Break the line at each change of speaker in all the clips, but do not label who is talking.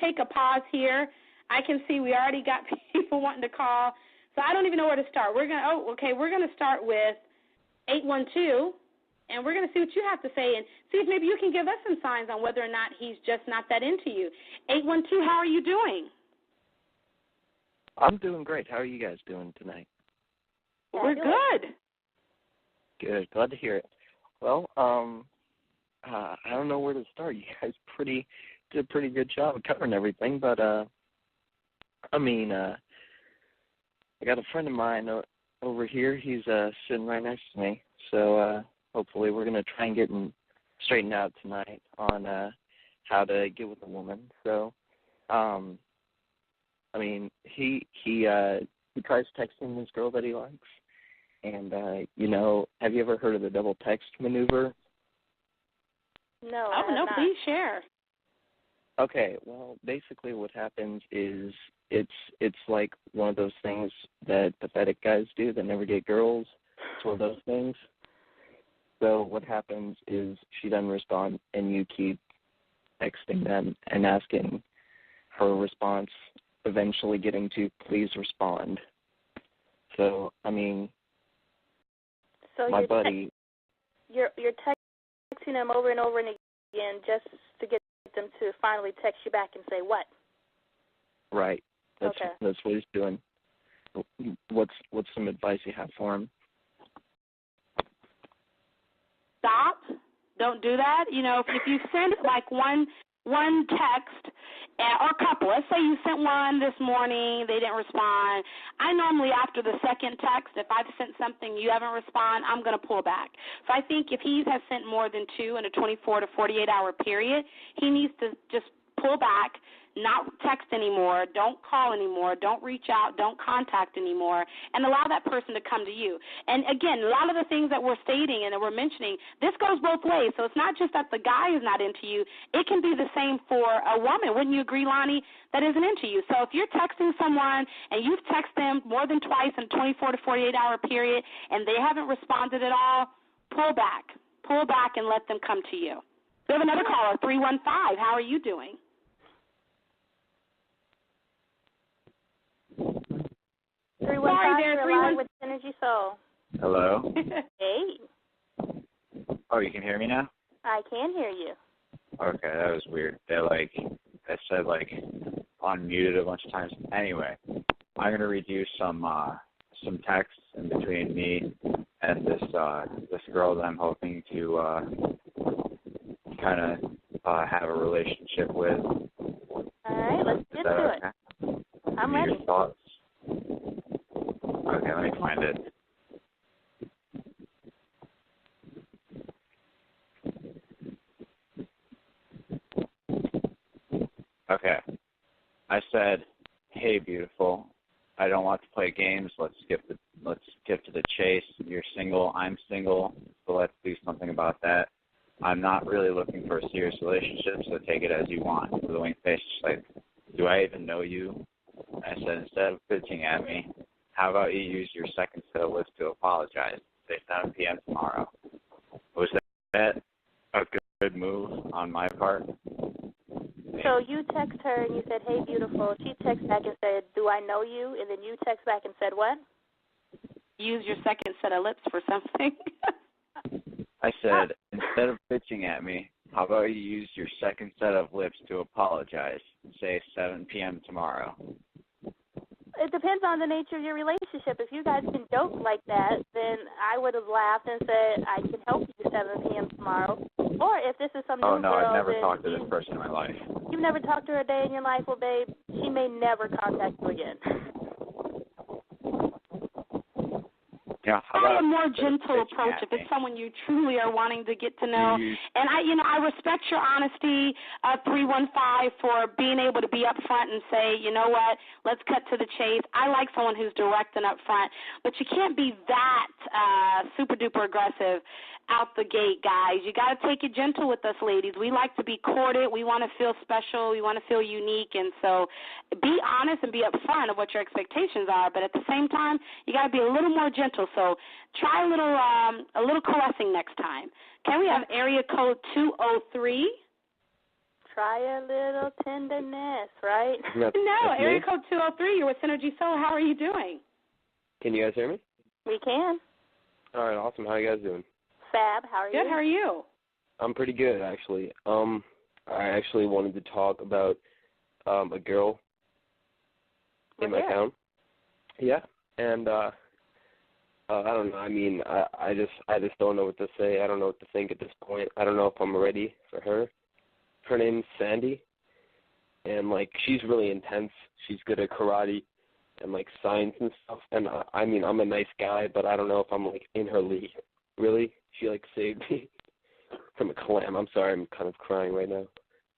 take a pause here. I can see we already got people wanting to call, so I don't even know where to start. We're gonna start with 812, and we're gonna see what you have to say and see if maybe you can give us some signs on whether or not he's just not that into you. 812, how are you doing?
I'm doing great. How are you guys doing tonight?
We're good.
Good. Glad to hear it. Well, I don't know where to start. You guys did a pretty good job of covering everything, but I got a friend of mine over here. He's sitting right next to me, so hopefully we're going to try and get him straightened out tonight on how to get with a woman. So, he tries texting this girl that he likes, and, have you ever heard of the double text maneuver?
No.
Oh, no, please share.
Okay, well, basically what happens is it's like one of those things that pathetic guys do that never get girls. It's one of those things. So what happens is she doesn't respond, and you keep texting them and asking for a response, eventually getting to please respond. So, my buddy...
You're texting them over and over and again just to get them to finally text you back and say what?
Right. That's what he's doing. What's some advice you have for him?
Stop. Don't do that. If you send like one text or a couple, let's say you sent one this morning, they didn't respond. I normally, after the second text, if I've sent something you haven't responded, I'm going to pull back. So I think if he has sent more than two in a 24 to 48-hour period, he needs to just pull back, not text anymore, don't call anymore, don't reach out, don't contact anymore, and allow that person to come to you. And, again, a lot of the things that we're stating and that we're mentioning, this goes both ways. So it's not just that the guy is not into you. It can be the same for a woman. Wouldn't you agree, Lonnie, that isn't into you? So if you're texting someone and you've texted them more than twice in a 24 to 48-hour period and they haven't responded at all, pull back. Pull back and let them come to you. We have another caller, 315. How are you doing?
315, you're live with Energy Soul.
Hello?
Hey.
Oh, you can hear me now?
I can hear you.
Okay, that was weird. That said unmuted a bunch of times. Anyway, I'm gonna read you some texts in between me and this girl that I'm hoping to kind of have a relationship with.
All right, let's get to it. I'm ready.
Your thoughts? Okay, let me find it. Okay. I said, "Hey, beautiful. I don't want to play games. Let's skip to the chase. You're single. I'm single. So let's do something about that. I'm not really looking for a serious relationship, so take it as you want." With a wink face, she's like, "Do I even know you?" I said, "Instead of bitching at me, how about you use your second set of lips to apologize? Say 7 p.m. tomorrow." Was that a good move on my part?
So you text her and you said, "Hey, beautiful." She texted back and said, "Do I know you?" And then you text back and said what?
Use your second set of lips for something.
I said, "Instead of bitching at me, how about you use your second set of lips to apologize? Say 7 p.m. tomorrow."
It depends on the nature of your relationship. If you guys can joke like that, then I would have laughed and said, "I can help you 7 p.m. tomorrow." Or if this is some new girl,
I've never
then
talked to this person in my life.
You've never talked to her a day in your life? Well, babe, she may never contact you again.
Yeah,
try a more gentle approach if it's someone you truly are wanting to get to know. And I respect your honesty, 315, for being able to be upfront and say, you know what, let's cut to the chase. I like someone who's direct and upfront, but you can't be that super duper aggressive out the gate, guys. You got to take it gentle with us, ladies. We like to be courted. We want to feel special. We want to feel unique. And so be honest and be upfront of what your expectations are, but at the same time, you got to be a little more gentle. So try a little caressing next time. Can we have area code 203?
Try a little tenderness, right?
No, area code 203, you're with Synergy Soul. How are you doing?
Can you guys hear me?
We can.
All right, awesome. How are you guys doing?
Fab, how are you?
Good, how are you?
I'm pretty good, actually. I actually wanted to talk about a girl in my town. Yeah, and I don't know. I mean, I just don't know what to say. I don't know what to think at this point. I don't know if I'm ready for her. Her name's Sandy, and like she's really intense. She's good at karate and like science and stuff. And I mean, I'm a nice guy, but I don't know if I'm like in her league. Really, she like saved me from a clam. I'm sorry, I'm kind of crying right now.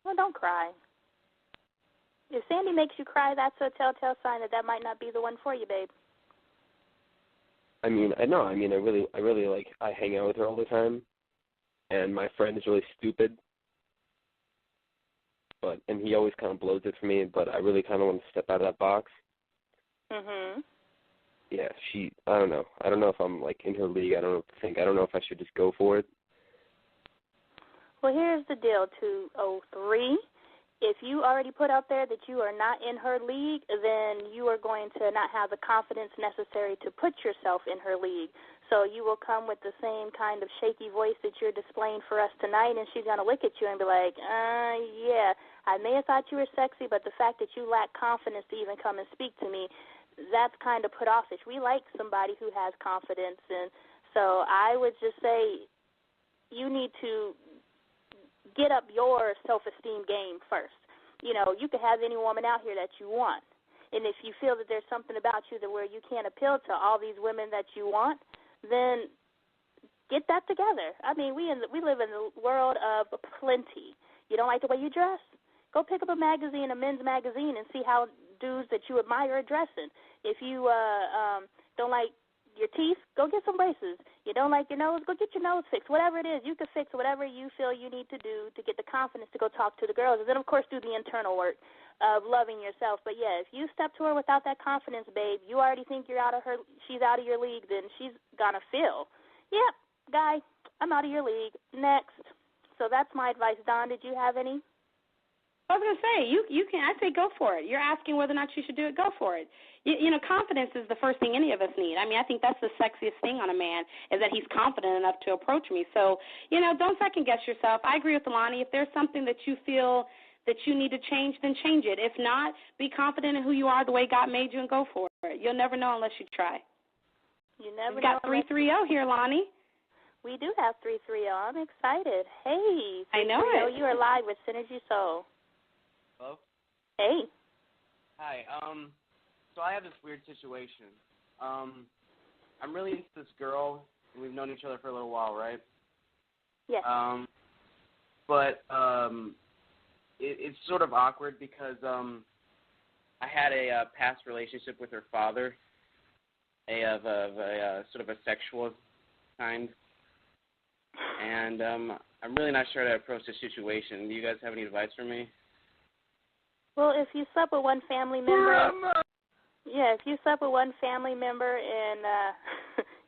Well, don't cry. If Sandy makes you cry, that's a telltale sign that might not be the one for you, babe.
I mean, I know. I mean, I really like. I hang out with her all the time, and my friend is really stupid. And he always kind of blows it for me. But I really kind of want to step out of that box.
Mhm.
Yeah, I don't know. I don't know if I'm like in her league. I don't know what to think. I don't know if I should just go for it.
Well, here's the deal, 203. If you already put out there that you are not in her league, then you are going to not have the confidence necessary to put yourself in her league. So you will come with the same kind of shaky voice that you're displaying for us tonight, and she's going to look at you and be like, yeah, I may have thought you were sexy, but the fact that you lack confidence to even come and speak to me, that's kind of put offish. We like somebody who has confidence, and so I would just say you need to get up your self-esteem game first. You know, you can have any woman out here that you want. And if you feel that there's something about you that where you can't appeal to all these women that you want, then get that together. I mean, we live in the world of plenty. You don't like the way you dress? Go pick up a magazine, a men's magazine, and see how dudes that you admire are dressing. If you don't like your teeth, go get some braces. You don't like your nose, go get your nose fixed. Whatever it is, you can fix whatever you feel you need to do to get the confidence to go talk to the girls. And then, of course, do the internal work of loving yourself. But, yeah, if you step to her without that confidence, babe, you already think she's out of your league, then she's going to feel, yep, guy, I'm out of your league. Next. So that's my advice. Don, did you have any?
I was going to say, you can. I say go for it. You're asking whether or not you should do it. Go for it. You know, confidence is the first thing any of us need. I mean, I think that's the sexiest thing on a man is that he's confident enough to approach me. So, you know, don't second guess yourself. I agree with Alani. If there's something that you feel that you need to change, then change it. If not, be confident in who you are, the way God made you, and go for it. You'll never know unless you try.
You never
We've
know.
got 330 here, Lonnie.
We do have 330. I'm excited. Hey, 330,
I know it.
You are live with Synergy Soul.
Hello?
Hey.
Hi. So I have this weird situation. I'm really into this girl, and we've known each other for a little while, right?
Yes.
But it's sort of awkward because I had a past relationship with her father, of a sort of a sexual kind, and I'm really not sure how to approach the situation. Do you guys have any advice for me?
Well, if you slept with one family member, if you slept with one family member and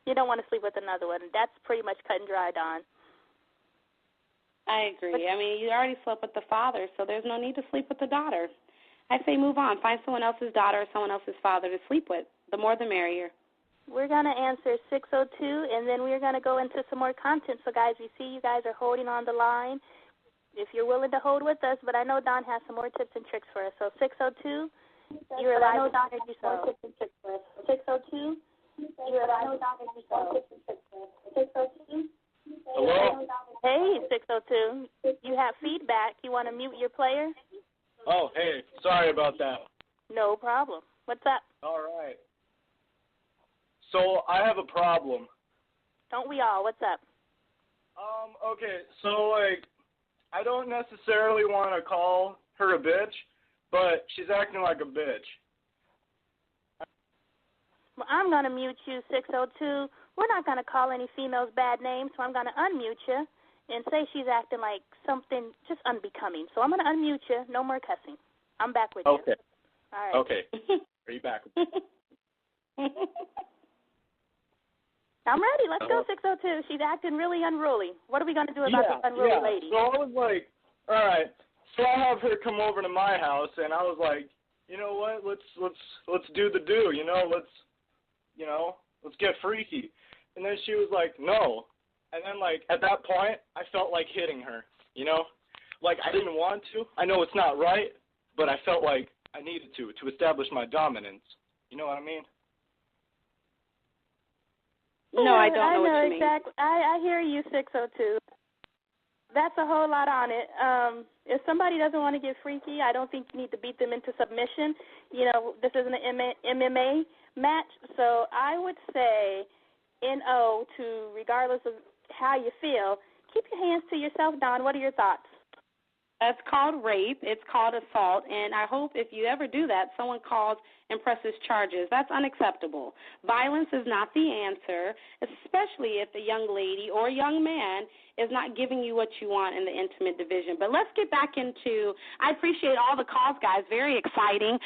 you don't want to sleep with another one, that's pretty much cut and dry, Don.
I agree. I mean, you already slept with the father, so there's no need to sleep with the daughter. I say move on. Find someone else's daughter or someone else's father to sleep with. The more, the merrier.
We're going to answer 602, and then we're going to go into some more content. So, guys, we see you guys are holding on the line. If you're willing to hold with us, but I know Don has some more tips and tricks for us. So 602, you're alive with Synergy Soul. 602, you're alive with Synergy Soul. 602.
Hello?
Hey, 602. You have feedback. You want to mute your player?
Oh, hey, sorry about that.
No problem. What's up?
All right. So I have a problem.
Don't we all? What's up?
Okay, so, I don't necessarily want to call her a bitch, but she's acting like a bitch.
Well, I'm going to mute you, 602. We're not going to call any females bad names, so I'm going to unmute you and say she's acting like something just unbecoming. So I'm going to unmute you. No more cussing. I'm back with you.
Okay.
All right.
Okay. Are you back?
I'm ready. Let's go, 602. She's acting really unruly. What are we going to do about this unruly lady?
So I was like, all right. So I have her come over to my house, and I was like, you know what? Let's do the do. Let's get freaky. And then she was like, no. And then like at that point, I felt like hitting her. Like I didn't want to. I know it's not right, but I felt like I needed to establish my dominance. You know what I mean?
No, I don't know what you mean.
Exactly. I hear you, 602. That's a whole lot on it. If somebody doesn't want to get freaky, I don't think you need to beat them into submission. This isn't an MMA match, so I would say NO to, regardless of how you feel, keep your hands to yourself, Don. What are your thoughts?
That's called rape. It's called assault. And I hope if you ever do that, someone calls and presses charges. That's unacceptable. Violence is not the answer, especially if the young lady or young man is not giving you what you want in the intimate division. But let's get back into, I appreciate all the calls, guys. Very exciting.